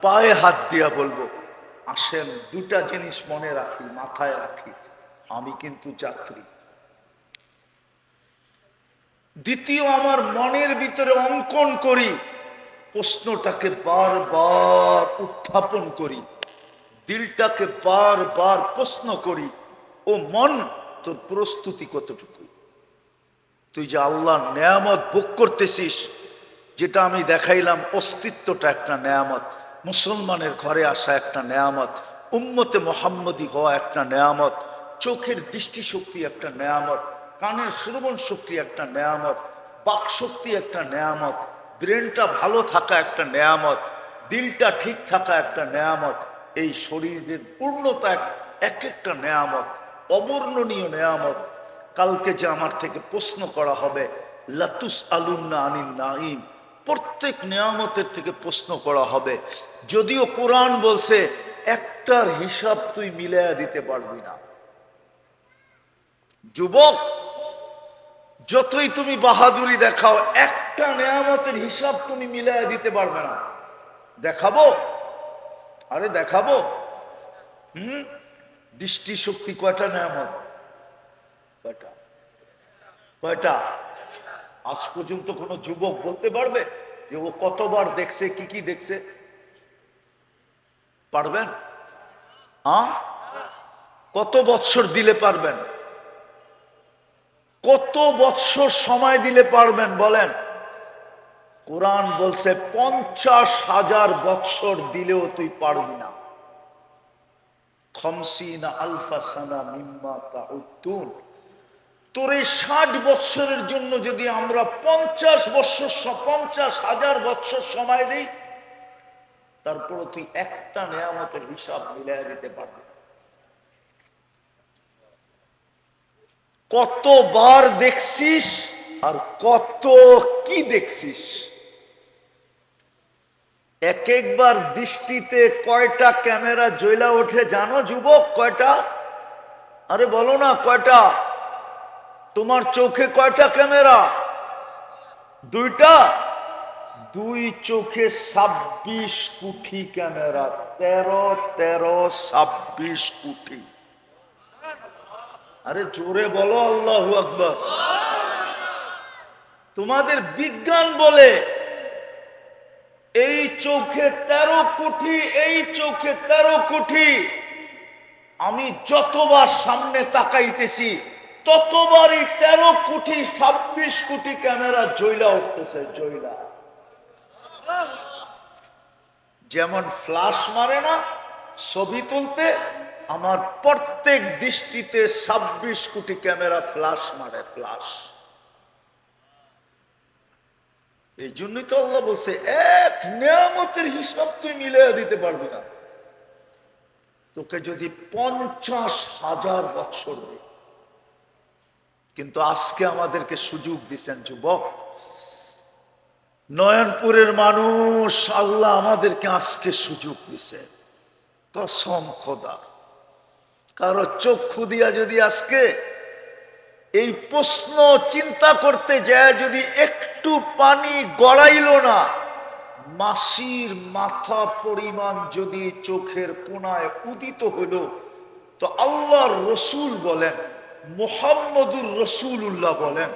পায়ে হাত দিয়া বলবো, আসেন দুটা জিনিস মনে রাখি, মাথায় রাখি, আমি কিন্তু যাত্রী। দ্বিতীয়, আমার মনের ভিতরে অঙ্কন করি, প্রশ্নটাকে বারবার উত্থাপন করি, দিলটাকে বারবার প্রশ্ন করি, ও মন, তোর প্রস্তুতি কতটুকু? তুই যে আল্লাহর নেয়ামত ভোগ করতেছিস, যেটা আমি দেখাইলাম, অস্তিত্বটা একটা নেয়ামত, মুসলমানের ঘরে আসা একটা নেয়ামত, উম্মতে মোহাম্মদী হওয়া একটা নেয়ামত, চোখের দৃষ্টিশক্তি একটা নেয়ামত, কানের শ্রবণ শক্তি একটা নেয়ামত, বাক শক্তি একটা নেয়ামত, ব্রেনটা ভালো থাকা একটা নেয়ামত, দিলটা ঠিক থাকা একটা নেয়ামত, এই শরীরের পূর্ণতা এক একটা নেয়ামত, অবর্ণনীয় নেয়ামত। কালকে যে আমার থেকে প্রশ্ন করা হবে, লাতুস আলুন্না আনিন নাঈম, প্রত্যেক নিয়ামতের থেকে প্রশ্ন করা হবে। যদিও কোরআন বলছে একটার হিসাব তুই মিলাইয়া দিতে পারবি না। যুবক, যতই তুমি বাহাদুরি দেখাও, একটা নিয়ামতের হিসাব তুমি মিলাইয়া দিতে পারবে না। দেখাবো? আরে দেখাবো। দৃষ্টিশক্তি কয়টা নিয়ামত? কয়টা? কয়টা? আজ পর্যন্ত কোন যুবক বলতে পারবে যে ও কতবার দেখছে, কি কি দেখছে? পারবেন? কত বৎসর দিলে পারবেন? কত বৎসর সময় দিলে পারবেন বলেন? কোরআন বলছে 50,000 বৎসর দিলেও তুই পারবি না। 50 আলফা সানা মিম্মা তাউদ্দুন। তোর এই 60 বৎসরের জন্য যদি আমরা 50,000 বৎসর সময় দিই, তারপরে তুই একটা নেয়ামতের হিসাব মিলাই দিতে পারবি। কতবার দেখছিস আর কত কি দেখছিস? এক একবার দৃষ্টিতে কয়টা ক্যামেরা জ্বলা ওঠে জানো যুবক? কয়টা? আরে বলো না, কয়টা? তোমার চোখে কয়টা ক্যামেরা? দুইটা? দুই চোখে 26 কোটি ক্যামেরা। 13 কোটি। আরে জোরে বলো আল্লাহু আকবার। তোমাদের বিজ্ঞান বলে এই চোখে 13 কোটি, এই চোখে 13 কোটি। আমি যতবার সামনে তাকাইতেছি ততবারই 13 কোটি 26 কোটি ক্যামেরা জ্বলা উঠতেছে, জ্বলা। যেমন ফ্লাশ মারে না ছবি তুলতে, আমার প্রত্যেক দৃষ্টিতে 26 কোটি ক্যামেরা ফ্লাশ মারে, ফ্লাশ। এই জন্যই তো আল্লাহ বলছে এক নিয়ামতের হিসাব তুই মিলিয়ে দিতে পারবি না। তোকে যদি 50,000 বছর দেয়। কিন্তু আজকে আমাদেরকে সুযোগ দিচ্ছেন যুবক, নয়নপুরের মানুষ, আল্লাহ আমাদেরকে আজকে সুযোগ দিছে। কসম খোদা, কারো চক্ষু দিয়া যদি আজকে এই প্রশ্ন চিন্তা করতে যায়, যদি একটু পানি গড়াইল না, মাসির মাথা পরিমাণ যদি চোখের কোনায় উদিত হইল, তো আল্লাহর রসুল বলেন, মুহাম্মদুর রসুল্লাহ বলেন,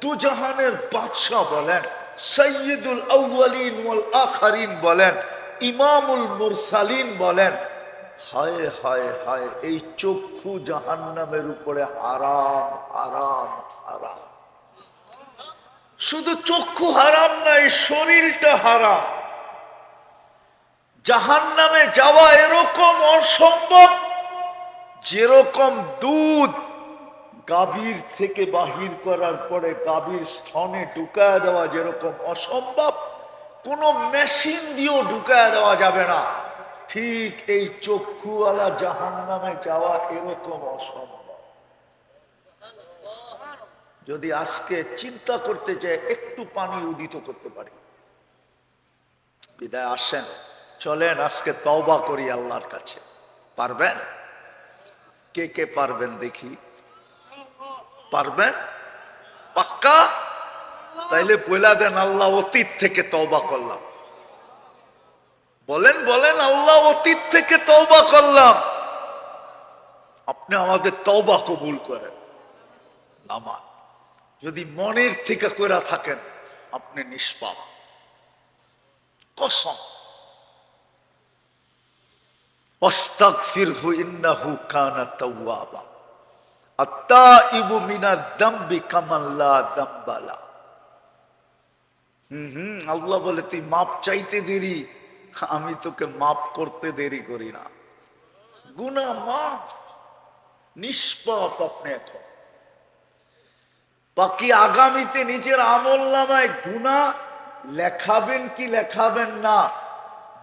দুজাহানের বাদশাহ বলেন, সৈয়দুল আউয়ালিন ওয়াল আখিরিন বলেন, ইমামুল মুরসালিন বলেন, হায় হায় হায়, এই চক্ষু জাহান্নামের উপরে হারাম, হারাম, হারাম। শুধু চক্ষু হারাম না, এই শরীরটা হারাম। জাহান্নামে যাওয়া এরকম অসম্ভব, যেরকম দুধ গাভীর থেকে বাহির করার পরে গাভীর স্তনে ঢুকায় দেওয়া যেরকম অসম্ভব, কোনো মেশিন দিয়েও ঢুকায় দেওয়া যাবে না, ঠিক এই চক্ষুওয়ালা জাহান্নামে যাওয়া এরকম অসম্ভব। যদি আজকে চিন্তা করতে চাই, একটু পানি উদিত করতে পারি। বিদায় আসেন, চলেন আজকে তওবা করি আল্লাহর কাছে। পারবেন? কে কে পারবেন দেখি? পারবেন? পাক্কা? তাইলে বইলা দেন, আল্লাহ অতীত থেকে তওবা করলাম। বলেন বলেন, আল্লাহ অতীত থেকে তওবা করলাম, আপনি আমাদের তওবা কবুল করেন। আমার যদি মনের থেকে কইরা থাকেন আপনি নিষ্পাপ, কসম। ওয়াস্তাগফিরহু ইন্নাহু কানা তাওয়াবা, আত-তাইবু মিনাজ যামবি কামান লা যামবা লা। আল্লাহ বলে তুই মাপ চাইতে দেরি, আমি তোকে মাপ করতে দেরি করি না। গুনাহ মাফ, নিষ্পাপ আপনি এখন। বাকি আগামীতে নিজের আমলনামায় গুনাহ লেখাবেন কি লেখাবেন না,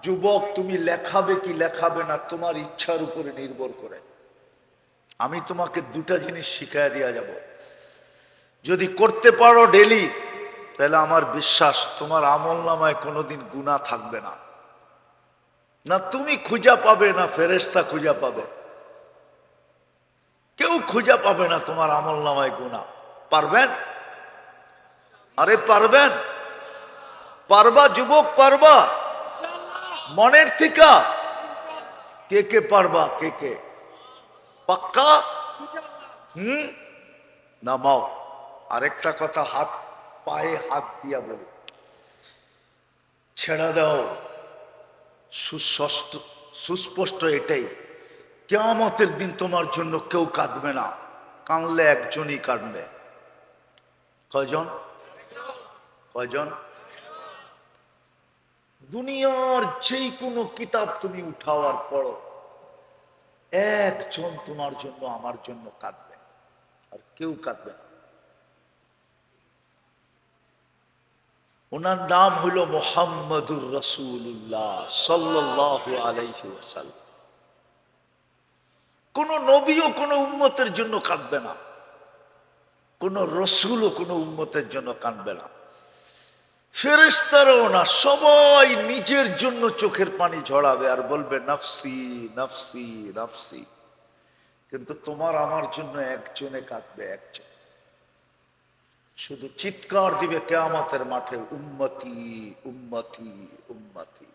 যুবক তুমি লেখাবে কি লেখাবে না তোমার ইচ্ছার উপরে নির্ভর করে। আমি তোমাকে দুটা জিনিস শিখাই দিয়া যাব, যদি করতে পারো ডেলি, তাহলে আমার বিশ্বাস তোমার আমলনামায় কোনোদিন গুনাহ থাকবে না। না তুমি খুঁজা পাবে, না ফেরেশতা খুঁজা পাবে, কেউ খুঁজা পাবে না তোমার আমলনামায় গুনাহ। পারবেন? আরে পারবেন? পারবা যুবক, পারবা? মনের থেকে কে কে পারবা? কে কে পাক্কা? নামাও। আরেকটা কথা হাত পায়ে হাত দিয়া বলি, ছেড়া দাও। সুস্পষ্ট এটাই, কিয়ামতের দিন তোমার জন্য কেউ কাঁদবে না, কাঁদলে একজনই কাঁদবে। কয়জন? কয়জন? দুনিয়ার যেই কোনো কিতাব তুমি উঠাও আর পড়ো, একজন তোমার জন্য আমার জন্য কাঁদবে, আর কেউ কাঁদবে না। ওনার নাম হইল মুহাম্মাদুর রাসূলুল্লাহ সাল্লাল্লাহু আলাইহি ওয়াসাল্লাম। কোন নবীও কোন উম্মতের জন্য কাঁদবে না, কোন রসুলও কোন উম্মতের জন্য কাঁদবে না, ফেরেশতারাও না। সবাই নিজের জন্য চোখের পানি ঝরাবে আর বলবে নফসি নফসি নফসি। কিন্তু তোমার আমার জন্য একজনে কাঁদবে, একজন শুধু চিৎকার দিবে কিয়ামতের মাঠে, উম্মতি উম্মতি উম্মতি।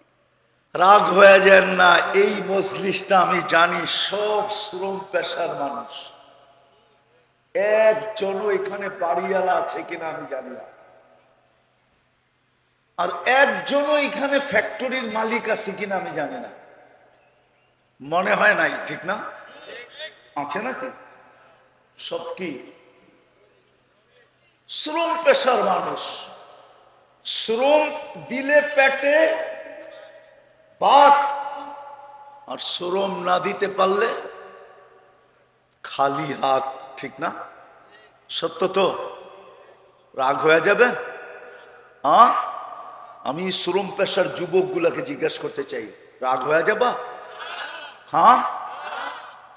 রাগ হয়ে যায় না, এই মজলিসটা আমি জানি সব শ্রম পেশার মানুষ, একজনও এখানে বাড়িওয়ালা আছে কিনা আমি জানি না, আর একজনও এখানে ফ্যাক্টরির মালিক আছে কিনা আমি জানি না, মনে হয় নাই, ঠিক না? আছে নাকি? সব কি শ্রম পেশার মানুষ। শ্রম দিলে পেটে ভাত, আর শ্রম না দিতে পারলে খালি হাত, ঠিক না? সত্য তো? রাগ হয়ে যাবে? হ্যাঁ, আমি শ্রম পেশার যুবকগুলাকে জিজ্ঞাসা করতে চাই, রাগ হয়ে যাবা? হ্যাঁ,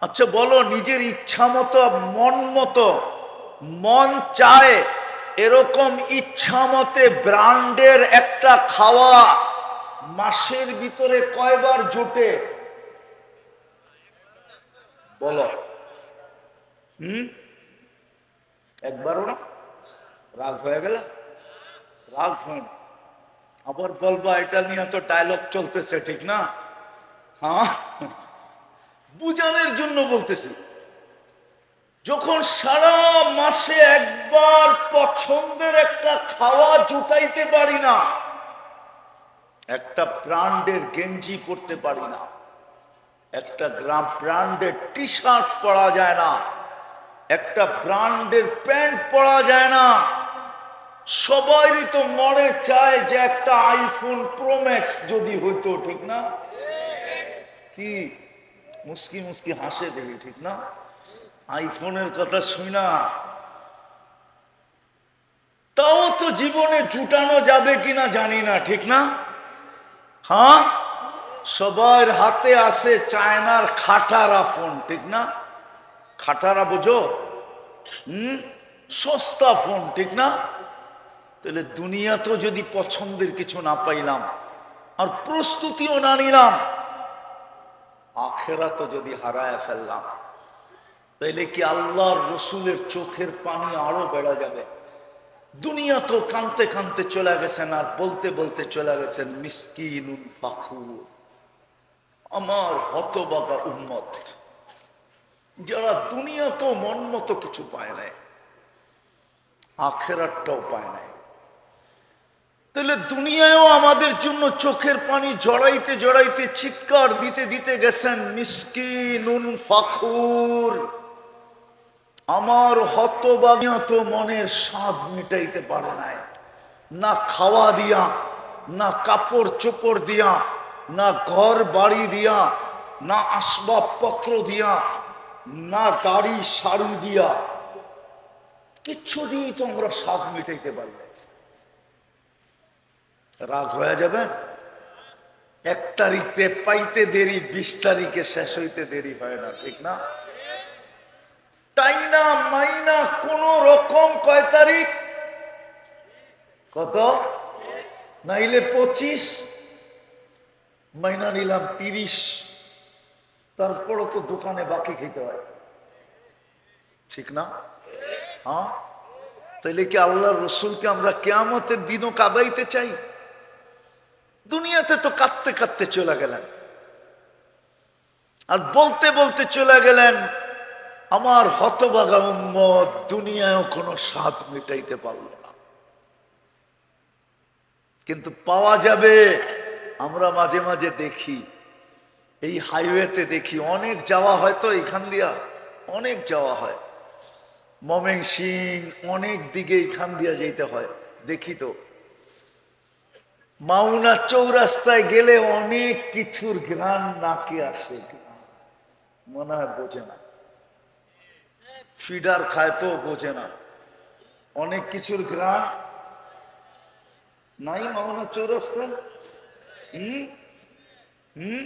আচ্ছা বলো, নিজের ইচ্ছা মতো মন মতো, মন চায় এরকম ইচ্ছা মতে ব্র্যান্ডের একটা খাওয়া মাসের ভিতরে কয়বার জোটে বলো? একবারও না? রাগ হয়ে গেল? রাগ হয় না, আবার বলবা এটা নিয়ে তো ডায়লগ চলতেছে, ঠিক না? হ্যাঁ, বুঝানোর জন্য বলতেছি। যখন সারা মাসে একবার পছন্দের একটা খাওয়া জুটাইতে পারি না, একটা ব্র্যান্ডের গেঞ্জি পরতে পারি না, একটা ব্র্যান্ডের টি শার্ট পরা যায় না, একটা ব্র্যান্ডের প্যান্ট পরা যায় না, সবারই তো মনে চায় যে একটা আইফোন প্রো ম্যাক্স যদি হইতো, ঠিক না? কি মুস্কি মুস্কি হাসে দেখি, ঠিক না? আইফোনের কথা শুনা, তাও তো জীবনে জুটানো যাবে কিনা জানি না, ঠিক না? হ্যাঁ, সবার হাতে আছে চায়নার খাটারা ফোন, ঠিক না? খাটারা বোঝো? সস্তা ফোন, ঠিক না? তাহলে দুনিয়া তো যদি পছন্দের কিছু না পাইলাম আর প্রস্তুতিও না নিলাম, আখেরা তো যদি হারায় ফেললাম, তাইলে কি আল্লাহর রসুলের চোখের পানি আরো বেড়ে যাবে? দুনিয়া তো কানতে কানতে চলে গেছেন, আর বলতে বলতে চলে গেছেন মিসকিনুল ফাকুর, আমার হতবাগা উম্মত, যারা দুনিয়াতেও মন মতো কিছু পায় নাই, আখেরাতটাও পায় নাই, তাহলে দুনিয়ায়ও আমাদের জন্য চোখের পানি জড়াইতে জড়াইতে চিৎকার দিতে দিতে গেছেন মিসকিনুন ফাখুর। আমার হতবাগা তো মনের স্বাদ মিটাইতে পারে নাই, না খাওয়া দিয়া, না কাপড় চোপড় দিয়া, না ঘর বাড়ি দিয়া, না আসবাবপত্র দিয়া, না গাড়ি শাড়ি দিয়া, কিচ্ছু দিয়েই তো আমরা স্বাদ মিটাইতে পারি না। রাগ হয়ে যাবে? 1 তারিখে পাইতে দেরি, 20 তারিখে শেষ হইতে দেরি হয় না, ঠিক না? টাইনা মাইনা কোন রকম কয় তারিখ, কত নাইলে 25, মাইনা নিলাম 30, তারপরও তো দোকানে বাকি খেতে হয়, ঠিক না? হ্যাঁ, তাইলে কি আল্লাহ রসুলকে আমরা কিয়ামতের দিনও কাঁদাইতে চাই? দুনিয়াতে তো কাঁদতে কাঁদতে চলে গেলেন, আর বলতে বলতে চলে গেলেন আমার হতভাগা উম্মত দুনিয়ায়ও কোনো স্বাদ মিটাইতে পারল না, কিন্তু পাওয়া যাবে। আমরা মাঝে মাঝে দেখি, এই হাইওয়েতে দেখি, অনেক যাওয়া হয় তো এখান দিয়া, অনেক যাওয়া হয় ময়মনসিং, অনেক দিকে এখান দিয়া যেতে হয়, দেখি তো মাওনা চৌরাস্তায় গেলে অনেক কিছুর ঘ্রাণ নাকে আসে, মনে হয় বোঝে না, ফিডার খায় তো বোঝে না, অনেক কিছুর ঘ্রাণ নাই মাওনা চৌরাস্তায়। হুম হুম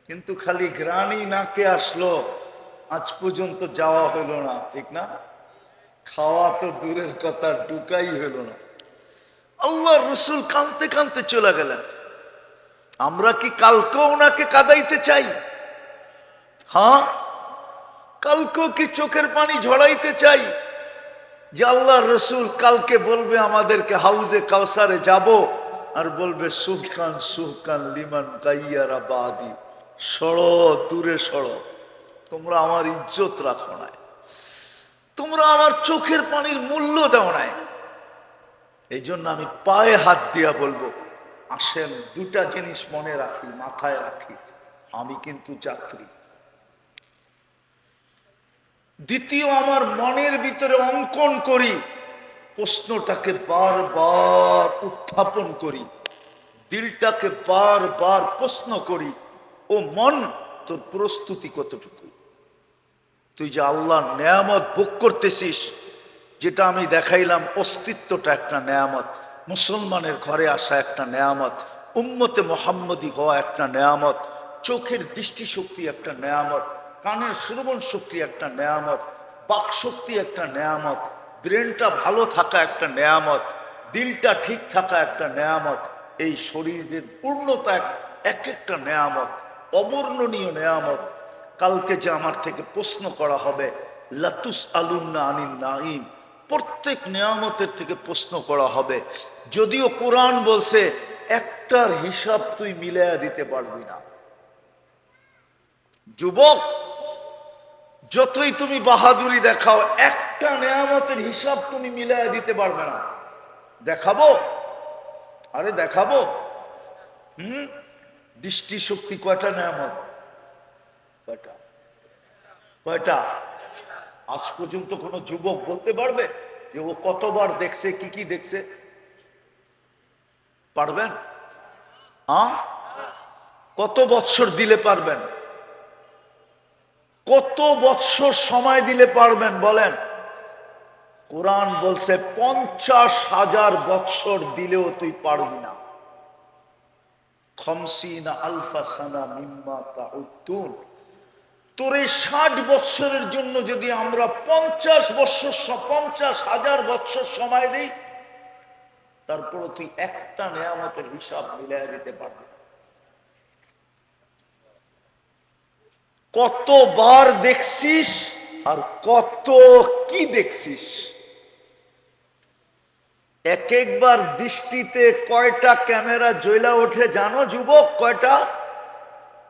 কিন্তু খালি ঘ্রাণই নাকে আসলো, আজ পর্যন্ত যাওয়া হলো না, ঠিক না? খাওয়া তো দূরের কথা, ঢুকাই হলো না। আল্লাহ রসুল কাঁদতে কাঁদতে চলে গেলেন। আমরা কি কালকেও ওনাকে কাঁদাইতে চাই? হ্যাঁ, কালকেও কি চোখের পানি ঝরাইতে চাই যে আল্লাহ রসুল কালকে বলবে আমাদেরকে হাউজে কাউসারে যাব, আর বলবে সুহকান সুহকান লিমান গাইয়ারা বাদি, সড়ো দূরে সড়ো, তোমরা আমার ইজ্জত রাখো না, তোমরা আমার চোখের পানির মূল্য দাও নাই। এই জন্য আমি পায়ে হাত দিয়া বলবো, আসেন 2টা জিনিস মনে রাখি, মাথায় রাখি, আমি কিন্তু যাত্রী। দ্বিতীয়, আমার মনের ভিতরে অঙ্কন করি, প্রশ্নটাকে বারবার উত্থাপন করি, দিলটাকে বারবার প্রশ্ন করি, ও মন, তোর প্রস্তুতি কতটুকু? তুই যে আল্লাহর নেয়ামত ভোগ করতেছিস, যেটা আমি দেখাইলাম, অস্তিত্বটা একটা নেয়ামত, মুসলমানের ঘরে আসা একটা নেয়ামত, উম্মতে মোহাম্মদী হওয়া একটা নেয়ামত, চোখের দৃষ্টিশক্তি একটা নেয়ামত, কানের শ্রবণ শক্তি একটা নেয়ামত, বাক শক্তি একটা নেয়ামত, ব্রেনটা ভালো থাকা একটা নেয়ামত, দিলটা ঠিক থাকা একটা নেয়ামত, এই শরীরের পূর্ণতা এক একটা নেয়ামত, অবর্ণনীয় নেয়ামত। কালকে যে আমার থেকে প্রশ্ন করা হবে, লাতুস আলুন্না আনিন নাঈম, প্রত্যেক নেয়ামতের থেকে প্রশ্ন করা হবে। যদিও কোরআন বলছে একটার হিসাব তুই মিলাইয়া দিতে পারবি না। যুবক, যতই তুমি বাহাদুরি দেখাও, একটা নেয়ামতের হিসাব তুমি মিলাইয়া দিতে পারবে না। দেখাবো, আরে দেখাবো। দৃষ্টিশক্তি কয়টা নেয়ামত? কয়টা? কয়টা? আজ পর্যন্ত কোন যুবক বলতে পারবে যে ও কতবার দেখছে, কি কি দেখছে? পারবেন? কত বৎসর দিলে পারবেন? কত বৎসর সময় দিলে পারবেন বলেন? কোরআন বলছে 50,000 বৎসর দিলেও তুই পারবি না। 50 আলফা সানা মিম্মা তাউদ্দুন। তোর এই 60 বৎসরের জন্য যদি আমরা 50,000 বৎসর সময় দিই, তারপরে তুই একটা নেয়ামতের হিসাব মিলাই দিতে পারবি। কতবার দেখছিস আর কত কি দেখছিস? এক একবার দৃষ্টিতে কয়টা ক্যামেরা জ্বলা ওঠে জানো যুবক? কয়টা?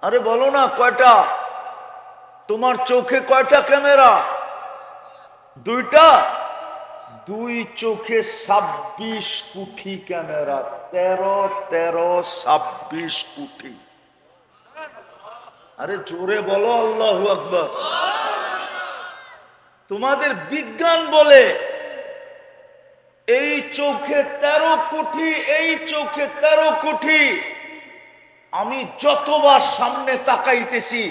আরে বলো না কয়টা? তোমার চোখে কয়টা ক্যামেরা? দুইটা? দুই চোখে 26 কোটি ক্যামেরা। 13 13 26 কোটি। আরে জোরে বলো আল্লাহু আকবার। তোমাদের বিজ্ঞান বলে এই চোখে 13 কোটি, এই চোখে 13 কোটি। আমি যতবার সামনে তাকাইতেছি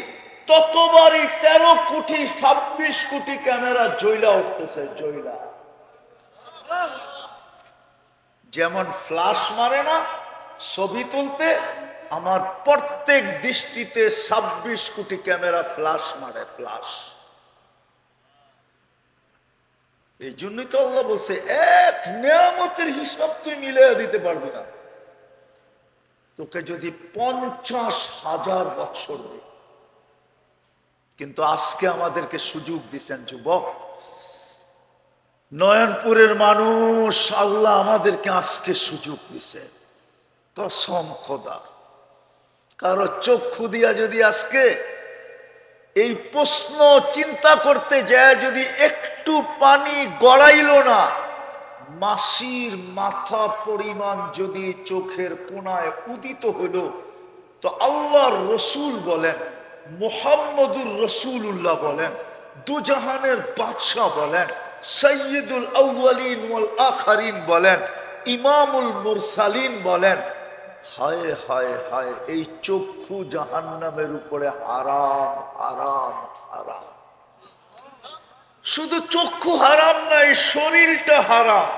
ততবারই 13 কোটি 26 কোটি ক্যামেরা জ্বলা উঠতেছে, জ্বলা। যেমন ফ্লাশ মারে না ছবি তুলতে, আমার প্রত্যেক দৃষ্টিতে 26 কোটি ক্যামেরা ফ্লাশ মারে, ফ্লাশ। এই জন্যই তো আল্লাহ বলছে এক নিয়ামতের হিসাব তুই মিলিয়ে দিতে পারবি না। তোকে যদি 50,000 বছর দেয়। কিন্তু আজকে আমাদেরকে সুযোগ দিচ্ছেন যুবক, নয়নপুরের মানুষ, আল্লাহ আমাদেরকে আজকে সুযোগ দিছে। কসম খোদা, কারো চক্ষু দিয়া যদি আজকে এই প্রশ্ন চিন্তা করতে যায়, যদি একটু পানি গড়াইল না, মাসির মাথা পরিমাণ যদি চোখের কোনায় উদিত হইল, তো আল্লাহর রসুল বলেন, মুহাম্মদুর রসুল্লাহ বলেন, দুজাহানের বাদশাহ বলেন, সৈয়দুল আউয়ালিন ওয়াল আখিরিন বলেন, ইমামুল মুরসালিন বলেন, হায় হায় হায়, এই চক্ষু জাহান্নামের উপরে হারাম হারাম হারাম। শুধু চক্ষু হারাম নাই, শরীরটা হারাম।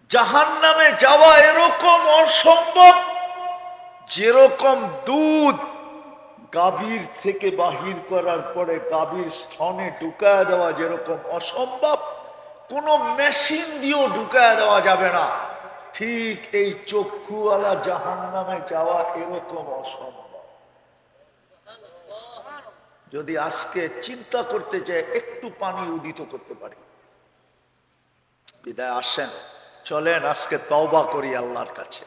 জাহান্নামে যাওয়া এরকম অসম্ভব, যেরকম দুধ গাভীর থেকে বাহির করার পরে গাভীর স্তনে ঢুকায় দেওয়া যেরকম অসম্ভব, কোন মেশিন দিয়েও ঢুকায় দেওয়া যাবে না, ঠিক এই চক্ষুওয়ালা জাহান্নামে যাওয়া এরকম অসম্ভব। যদি আজকে চিন্তা করতে চাই, একটু পানি উদিত করতে পারি। বিদায় আসেন, চলেন আজকে তওবা করি আল্লাহর কাছে।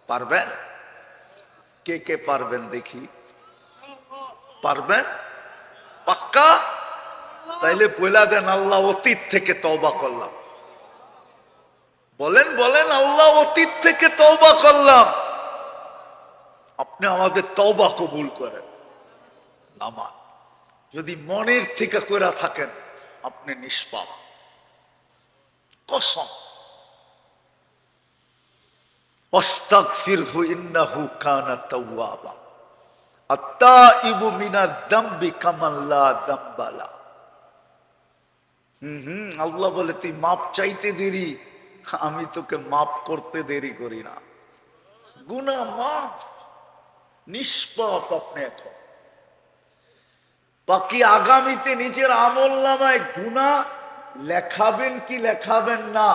পারবেন? কে কে পারবেন দেখি? পারবেন? পাক্কা? তাইলে বলে দেন, আল্লাহ অতীত থেকে তওবা করলাম। বলেন বলেন, আল্লাহ অতীত থেকে তওবা করলাম। আপনি আমাদের তওবা কবুল করেন। আমার যদি মনের থেকে কইরা থাকেন, আপনি নিষ্পাপ, কসম। আস্তাগফিরহু ইন্নাহু কানা তাওয়াবা, আত্তাইবু মিনাজ যামবি কামান লা যামবা লা। আল্লাহ বলে, তুই মাপ চাইতে দেরি, আমি তোকে মাপ করতে দেরি করি না। গুনাহ মাফ, নিষ্পাপ আপনি এখন। বাকি আগামীতে নিজের আমলনামায় গুনাহ লেখাবেন কি লেখাবেন না,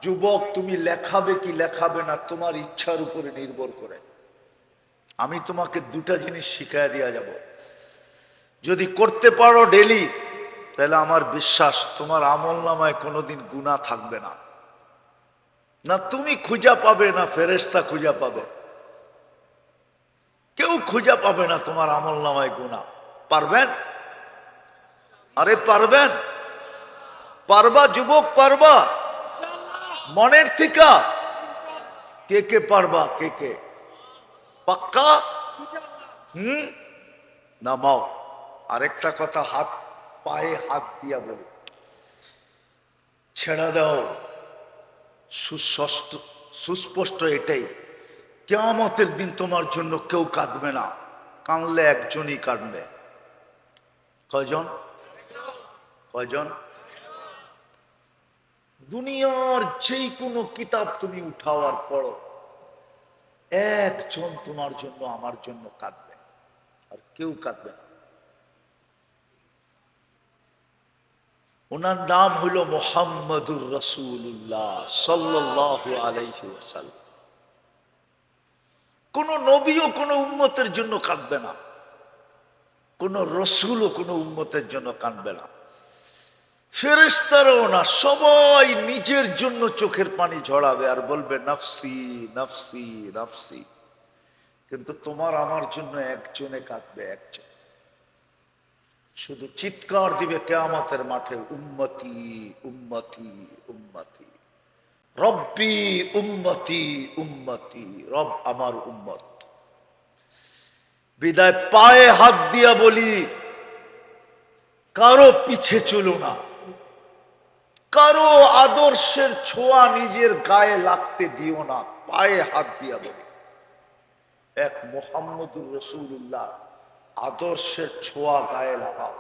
যুবক তুমি লেখাবে কি লেখাবে না তোমার ইচ্ছার উপরে নির্ভর করে। আমি তোমাকে দুটা জিনিস শিখাই দিয়া যাব। যদি করতে পারো ডেলি, তাহলে আমার বিশ্বাস তোমার আমলনামায় কোনোদিন গুনাহ থাকবে না। না তুমি খুঁজা পাবে, না ফেরেশতা খুঁজা পাবে, কেউ খুঁজা পাবে না তোমার আমলনামায় গুনাহ। পারবেন? আরে পারবেন? পারবা যুবক, পারবা? মনের থেকে কে কে পারবা? কে কে পাক্কা? নামাও। আরেকটা কথা হাত পায়ে হাত দিয়া বলি, ছেড়া দাও। সুস্পষ্ট এটাই, কিয়ামতের দিন তোমার জন্য কেউ কাঁদবে না, কাঁদলে একজনই কাঁদবে। কয়জন? কয়জন? দুনিয়ার যেই কোনো কিতাব তুমি উঠাও আর পড়ো, একজন তোমার জন্য আমার জন্য কাঁদবে, আর কেউ কাঁদবে না। ওনার নাম হইল মুহাম্মদুর রাসূলুল্লাহ সাল্লাল্লাহু আলাইহি ওয়াসাল্লাম। কোন নবীও কোন উম্মতের জন্য কাঁদবে না, কোন রসুলও কোন উম্মতের জন্য কাঁদবে না, ফেরেশতারাও না। সবাই নিজের জন্য চোখের পানি ঝরাবে আর বলবে, নফসি নফসি নফসি। কিন্তু তোমার আমার জন্য একজনে কাঁদবে, একজন শুধু চিৎকার দিবে কিয়ামতের মাঠে, উম্মতি উম্মতি উম্মতি, রব্বি উম্মতি উম্মতি, রব আমার উম্মত। বিদায় পায়ে হাত দিয়া বলি, কারো পিছে চলো না, কারো আদর্শের ছোঁয়া নিজের গায়ে লাগতে দিও না। পায়ে হাত দিয়া বলি, এক মুহাম্মদুর রাসূলুল্লাহ আদর্শের ছোঁয়া গায়ে লাগাও।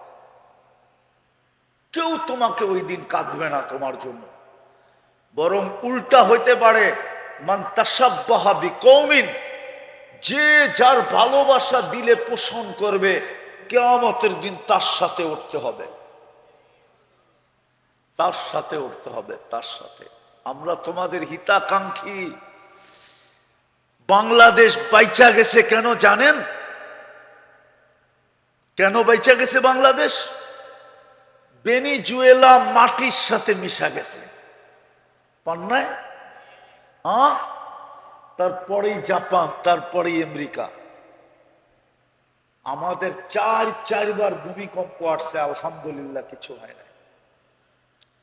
কেউ তোমাকে ওই দিন কাঁদবে না তোমার জন্য, বরং উল্টা হইতে পারে, মান তাসাব্বাহা বিকৌমিন, যে যার ভালোবাসা দিলে পোষণ করবে, কিয়ামতের দিন তার সাথে উঠতে হবে, তার সাথে উঠতে হবে, তার সাথে। আমরা তোমাদের হিতাকাঙ্ক্ষী। বাংলাদেশ বাইচা গেছে কেন জানেন? কেন বাইচা গেছে বাংলাদেশ? ভেনেজুয়েলা মাটির সাথে মিশা গেছে, পান্নায়, তারপরেই জাপান, তারপরেই আমেরিকা। আমাদের চারবার ভূমিকম্প আসছে, আলহামদুলিল্লাহ কিছু হয় না।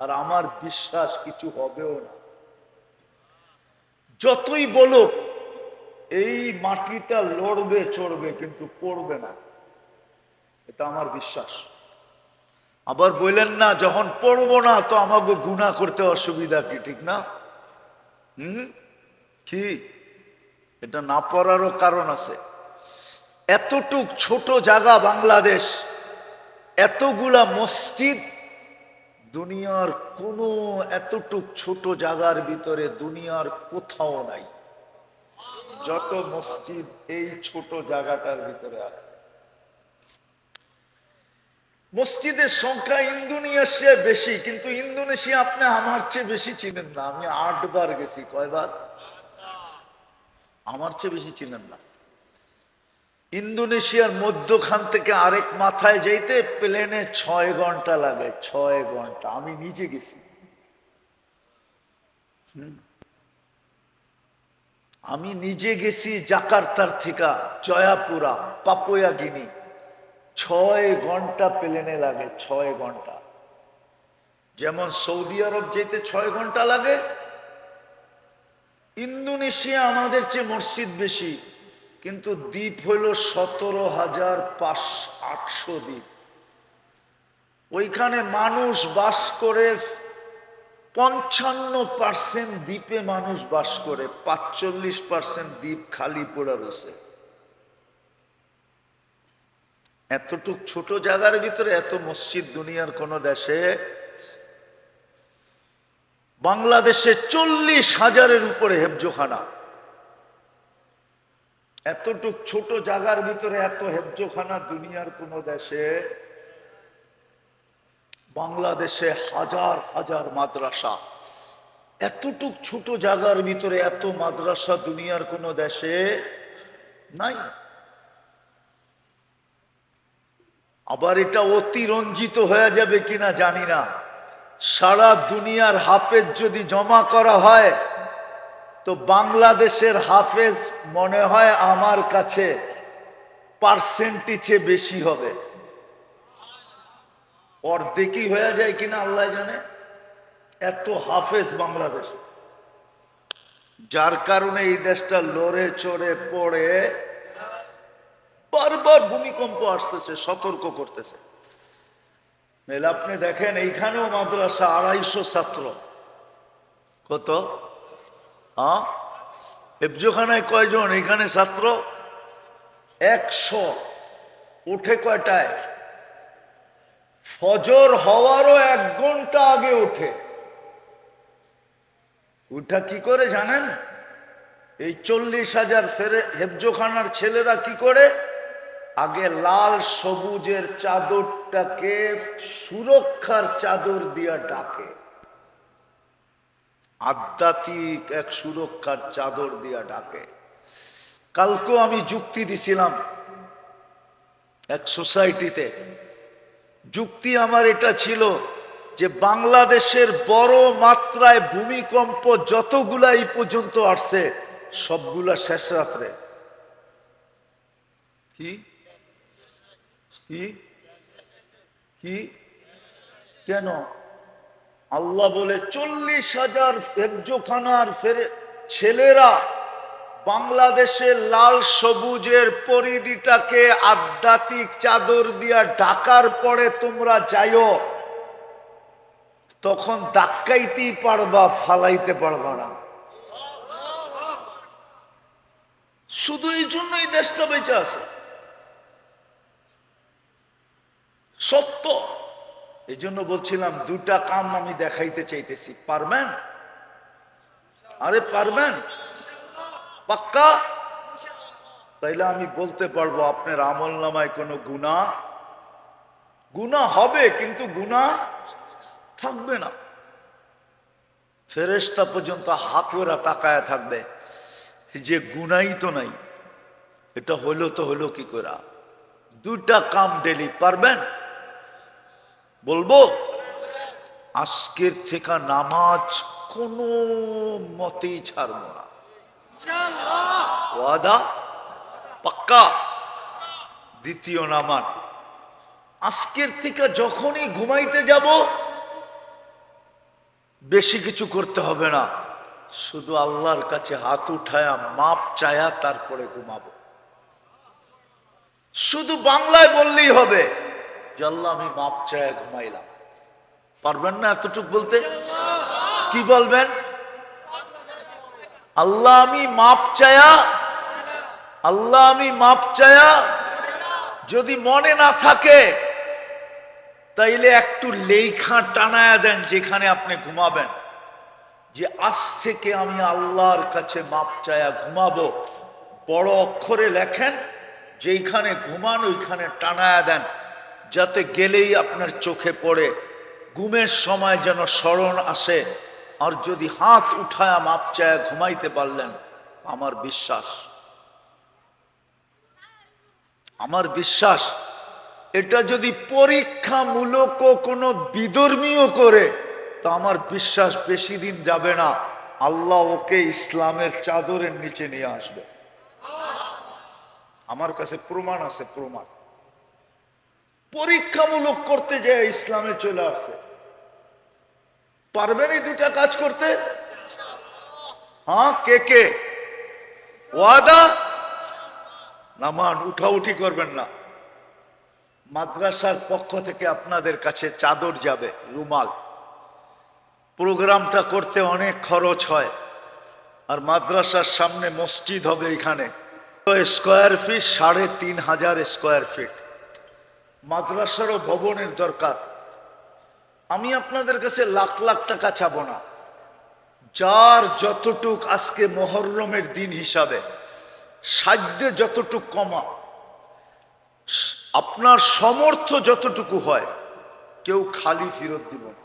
আর আমার বিশ্বাস কিছু হবেও না। যতই বলো এই মাটিটা লড়বে চড়বে, কিন্তু পড়বে না, এটা আমার বিশ্বাস। আবার বললেন না, যখন পড়বো না তো আমাকে গুনাহ করতে অসুবিধা কি, ঠিক না? কি এটা না পড়ারও কারণ আছে। এতটুক ছোট জায়গা বাংলাদেশ, এতগুলা মসজিদ, দুনিয়ার কোনো এতটুক ছোট জায়গার ভিতরে দুনিয়ার কোথাও নাই যত মসজিদ এই ছোট জায়গাটার ভিতরে আছে। মসজিদের সংখ্যা ইন্দোনেশিয়া বেশি, কিন্তু ইন্দোনেশিয়া আপনি আমার চেয়ে বেশি চিনেন না। আমি 8 বার গেছি। কয়বার? আমার চেয়ে বেশি চিনেন না। ইন্দোনেশিয়ার মধ্যখান থেকে আরেক মাথায় যাইতে প্লেনে 6 ঘন্টা লাগে, 6 ঘন্টা। আমি নিজে গেছি। আমি নিজে গেছি জাকার্তার থেকে জয়াপুরা, পাপুয়া গিনি। 6 ঘন্টা প্লেনে লাগে, 6 ঘন্টা। যেমন সৌদি আরব যেতে 6 ঘন্টা লাগে, ইন্দোনেশিয়া আমাদের চেয়ে মসজিদ বেশি, কিন্তু দ্বীপ হইল 17,800 দ্বীপ। ওইখানে মানুষ বাস করে 55% দ্বীপে মানুষ বাস করে, 45% দ্বীপ খালি পড়ে রয়েছে। এতটুক ছোট জায়গার ভিতরে এত মসজিদ দুনিয়ার কোন দেশে। বাংলাদেশে 40,000-এর উপরে হেফজোখানা। এতটুক ছোট জায়গার ভিতরে এত হেফজোখানা দুনিয়ার কোন দেশে। বাংলাদেশে হাজার হাজার মাদ্রাসা। এতটুক ছোট জায়গার ভিতরে এত মাদ্রাসা দুনিয়ার কোন দেশে নাই। আবার এটা অতিরঞ্জিত হয়ে যাবে কিনা জানি না। সারা দুনিয়ার হাফেজ যদি জমা করা হয় তো বাংলাদেশের হাফেজ মনে হয় আমার কাছে পার্সেন্টেজে বেশি হবে। অর্ধেকই হয়ে যায় কিনা আল্লাহ জানে, এত হাফেজ বাংলাদেশে। যার কারণে এই দেশটা লড়ে চড়ে পড়ে বারবার ভূমিকম্প আসতেছে, সতর্ক করতেছে। মেলে আপনি দেখেন এইখানেও মাদ্রাসা 250 ছাত্র। কত? হেফজোখানায় কয়জন? এখানে ছাত্র 100। উঠে কয়টায়? ফজর হওয়ারও 1 ঘন্টা আগে উঠে। উঠা কি করে জানেন? এই 40,000 হেফজোখানার ছেলেরা কি করে? আগে লাল সবুজের চাদরটাকে সুরক্ষার চাদর দিয়া ডাকে, আধ্যাত্মিক এক সুরক্ষার চাদর দিয়া ডাকে। কালকেও আমি যুক্তি দিছিলাম এক সোসাইটিতে। যুক্তি আমার এটা ছিল যে বাংলাদেশের বড় মাত্রায় ভূমিকম্প যতগুলা এই পর্যন্ত আসছে সবগুলা শেষ রাত্রে। কি কি কি কেন? আল্লাহ বলে 40,000 হেফজোখানার ছেলেরা বাংলাদেশের লাল সবুজের পরিধিটাকে আধ্যাত্মিক চাদর দিয়া ঢাকার পরে তোমরা যাইও, তখন ধাক্কাইতেই পারবা, ফালাইতে পারবা না। শুধু এই জন্যই দেশটা বেঁচে আছে, সত্য। এই জন্য বলছিলাম দুটা কাম আমি দেখাইতে চাইতেছি, পারবেন? আরে পারবেন? পাক্কা? তাইলে আমি বলতে পারবো আপনার আমল নামায় কোনো গুনাহ হবে, কিন্তু গুনাহ থাকবে না। ফেরেশতা পর্যন্ত হাকুরা তাকায়া থাকবে যে গুনাই তো নাই, এটা হলো তো হলো কি করে। দুটা কাম ডেলি পারবেন? বলবো আজকের থেকে নামাজ কোনো মতেই ছাড়বো না, ওয়াদা পাক্কা। দ্বিতীয় নামাজ, আজকের থেকে যখনই ঘুমাইতে যাব বেশি কিছু করতে হবে না, শুধু আল্লাহর কাছে হাত উঠায়া মাপ চায়া তারপরে ঘুমাবো। শুধু বাংলায় বললেই হবে যে আল্লাহ আমি মাপ চায়া ঘুমাইলাম। পারবেন না এতটুকু বলতে? কি বলবেন? আল্লাহ আমি মাপ চায়া, আল্লাহ আমি মাপ চায়া। যদি মনে না থাকে তাইলে একটু লেখা টানায়া দেন যেখানে আপনি ঘুমাবেন, যে আজ থেকে আমি আল্লাহর কাছে মাপ চায়া ঘুমাবো। বড় অক্ষরে লেখেন, যেইখানে ঘুমান ওইখানে টানায়া দেন, যাতে গেলেই আপনার চোখে পড়ে, ঘুমের সময় যেন স্মরণ আসে। আর যদি হাত উঠায়া মাপ চায়া ঘুমাইতে পারলেন, আমার বিশ্বাস এটা যদি পরীক্ষামূলক কোনো বিধর্মীয় করে, তা আমার বিশ্বাস বেশি দিন যাবে না, আল্লাহ ওকে ইসলামের চাদরের নিচে নিয়ে আসবে। আমার কাছে প্রমাণ আছে, প্রমাণ। পরীক্ষামূলক করতে যায় ইসলামে চলে আসছে। পারবেন এই দুটা কাজ করতে? হ্যাঁ, কে কে ওয়াদা? নামান উঠাউঠি করবেন না। মাদ্রাসার পক্ষ থেকে আপনাদের কাছে চাদর যাবে, রুমাল। প্রোগ্রামটা করতে অনেক খরচ হয়, আর মাদ্রাসার সামনে মসজিদ হবে, এখানে স্কোয়ার ফিট 3,500 স্কোয়ার ফিট। মাদ্রাসারও ভবনের দরকার। আমি আপনাদের কাছে লাখ লাখ টাকা চাবো না, যার যতটুক আজকে মুহররমের দিন হিসাবে সাধ্যে যতটুক কমা, আপনার সমর্থ যতটুকু হয়, কেউ খালি ফেরত দিব না।